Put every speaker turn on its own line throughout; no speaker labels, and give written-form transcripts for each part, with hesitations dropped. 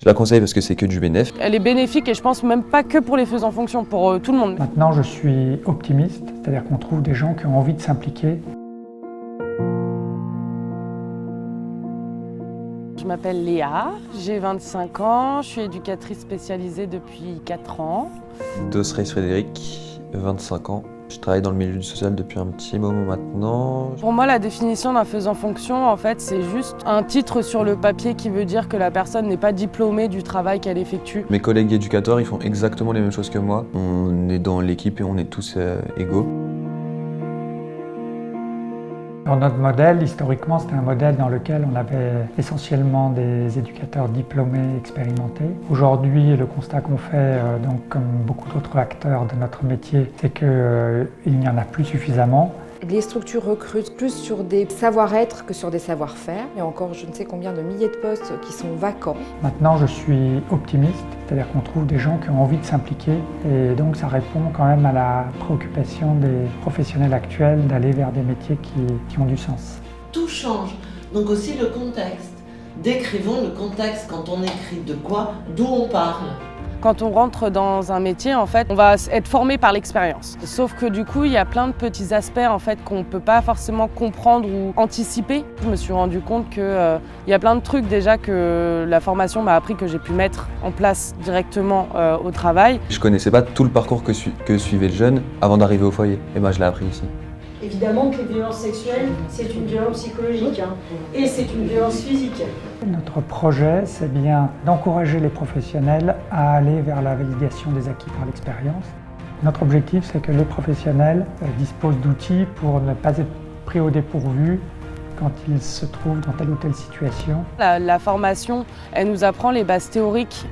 Je la conseille parce que c'est que du bénéf.
Elle est bénéfique et je pense même pas que pour les faisant fonction, pour tout le monde.
Maintenant, je suis optimiste, c'est-à-dire qu'on trouve des gens qui ont envie de s'impliquer.
Je m'appelle Léa, j'ai 25 ans, je suis éducatrice spécialisée depuis 4 ans.
Dos Reis Frédéric, 25 ans. Je travaille dans le milieu du social depuis un petit moment maintenant.
Pour moi, la définition d'un faisant fonction, en fait, c'est juste un titre sur le papier qui veut dire que la personne n'est pas diplômée du travail qu'elle effectue.
Mes collègues éducateurs, ils font exactement les mêmes choses que moi. On est dans l'équipe et on est tous égaux.
Dans notre modèle, historiquement, c'était un modèle dans lequel on avait essentiellement des éducateurs diplômés, expérimentés. Aujourd'hui, le constat qu'on fait, donc comme beaucoup d'autres acteurs de notre métier, c'est qu'il n'y en a plus suffisamment.
Les structures recrutent plus sur des savoir-être que sur des savoir-faire. Il y a encore je ne sais combien de milliers de postes qui sont vacants.
Maintenant, je suis optimiste, c'est-à-dire qu'on trouve des gens qui ont envie de s'impliquer et donc ça répond quand même à la préoccupation des professionnels actuels d'aller vers des métiers qui ont du sens.
Tout change, donc aussi le contexte. Décrivons le contexte quand on écrit de quoi, d'où on parle.
Quand on rentre dans un métier, en fait, on va être formé par l'expérience. Sauf que du coup, il y a plein de petits aspects en fait, qu'on ne peut pas forcément comprendre ou anticiper. Je me suis rendu compte qu'il y a plein de trucs déjà que la formation m'a appris que j'ai pu mettre en place directement au travail.
Je connaissais pas tout le parcours que suivait le jeune avant d'arriver au foyer. Et moi, je l'ai appris ici.
Évidemment que les violences sexuelles, c'est une violence psychologique et c'est une violence physique.
Notre projet, c'est bien d'encourager les professionnels à aller vers la validation des acquis par l'expérience. Notre objectif, c'est que les professionnels disposent d'outils pour ne pas être pris au dépourvu quand ils se trouvent dans telle ou telle situation.
La formation, elle nous apprend les bases théoriques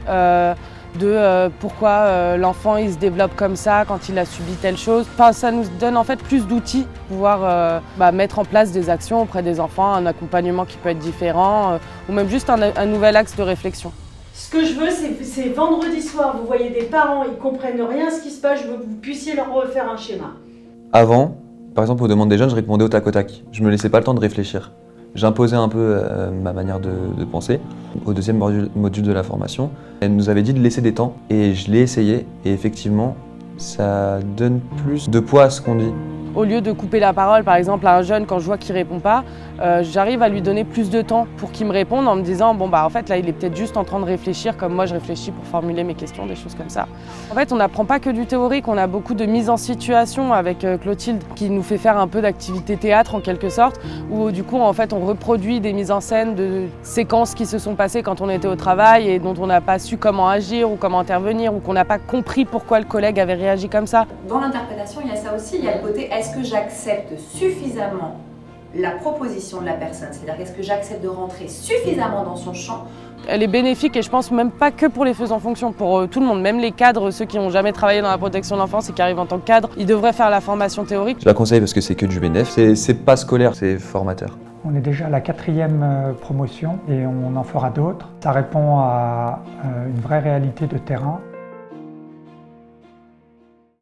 de pourquoi l'enfant il se développe comme ça quand il a subi telle chose. Enfin, ça nous donne en fait plus d'outils pour pouvoir mettre en place des actions auprès des enfants, un accompagnement qui peut être différent ou même juste un nouvel axe de réflexion.
Ce que je veux, c'est vendredi soir, vous voyez des parents, ils comprennent rien à ce qui se passe, je veux que vous puissiez leur refaire un schéma.
Avant, par exemple, aux demandes des jeunes, je répondais au tac au tac. Je me laissais pas le temps de réfléchir. J'imposais un peu ma manière de penser. Au deuxième module de la formation, elle nous avait dit de laisser des temps et je l'ai essayé et effectivement, ça donne plus de poids à ce qu'on dit.
Au lieu de couper la parole, par exemple, à un jeune quand je vois qu'il ne répond pas, j'arrive à lui donner plus de temps pour qu'il me réponde en me disant bon bah en fait là il est peut-être juste en train de réfléchir comme moi je réfléchis pour formuler mes questions, des choses comme ça. En fait on n'apprend pas que du théorique, on a beaucoup de mise en situation avec Clotilde qui nous fait faire un peu d'activité théâtre en quelque sorte, où du coup en fait on reproduit des mises en scène de séquences qui se sont passées quand on était au travail et dont on n'a pas su comment agir ou comment intervenir ou qu'on n'a pas compris pourquoi le collègue avait réagi comme ça.
Dans l'interprétation il y a ça aussi, il y a le côté est-ce que j'accepte suffisamment la proposition de la personne, c'est-à-dire est-ce que j'accepte de rentrer suffisamment dans son champ.
Elle est bénéfique et je pense même pas que pour les faisant fonction, pour tout le monde, même les cadres, ceux qui n'ont jamais travaillé dans la protection de l'enfance et qui arrivent en tant que cadre, ils devraient faire la formation théorique.
Je la conseille parce que c'est que du bénéf. C'est pas scolaire, c'est formateur.
On est déjà à la 4e promotion et on en fera d'autres. Ça répond à une vraie réalité de terrain.